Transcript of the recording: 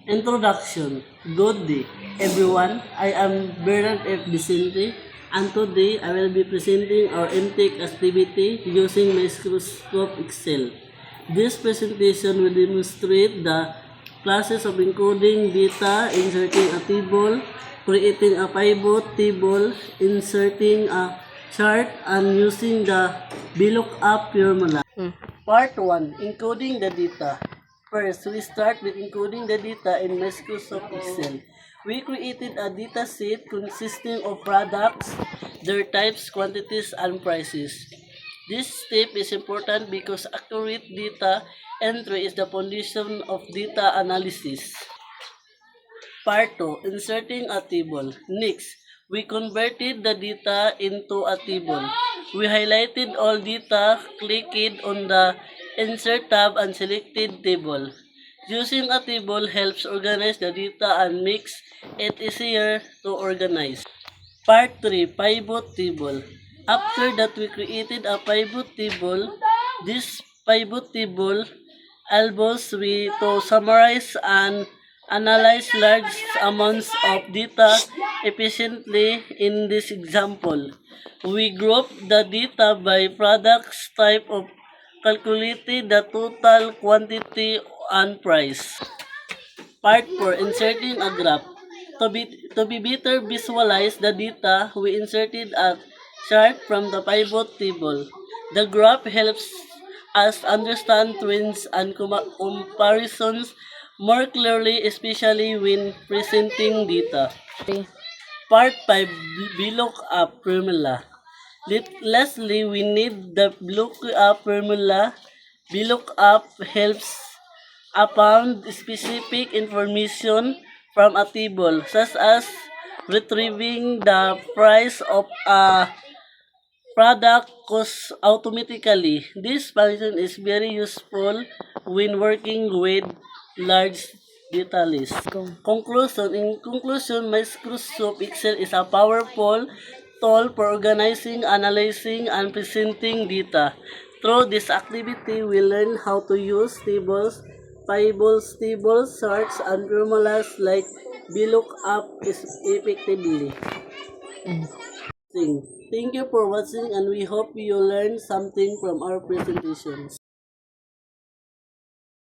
Introduction. Good day, everyone. I am Bernard F. Vicente, and today I will be presenting our intake activity using Microsoft Excel. This presentation will demonstrate the classes of encoding data, inserting a table, creating a pivot table, inserting a chart, and using the VLOOKUP formula. Part 1. Encoding the data. First, we start with encoding the data in Microsoft Excel. We created a data set consisting of products, their types, quantities, and prices. This step is important because accurate data entry is the foundation of data analysis. Part 2. Inserting a table. Next, we converted the data into a table. We highlighted all data, clicked on the Insert tab and selected Table. Using a table helps organize the data and makes it easier to organize. Part 3. Pivot Table. After that we created a pivot table. This pivot table allows we to summarize and analyze large amounts of data efficiently. In this example, we group the data by products type of calculated the total quantity and price. Part 4. Inserting a graph. To be better visualize the data, we inserted a chart from the pivot table. The graph helps us understand trends and comparisons more clearly, especially when presenting data. Part 5. VLOOKUP formula. Lastly, we need the VLOOKUP formula. VLOOKUP helps found specific information from a table, such as retrieving the price of a product cost automatically. This function is very useful when working with large data lists. Conclusion. In conclusion, Microsoft Excel is a powerful tool for organizing, analyzing, and presenting data. Through this activity, we learn how to use tables, charts, and formulas like VLOOKUP effectively. Thank you for watching, and we hope you learned something from our presentations.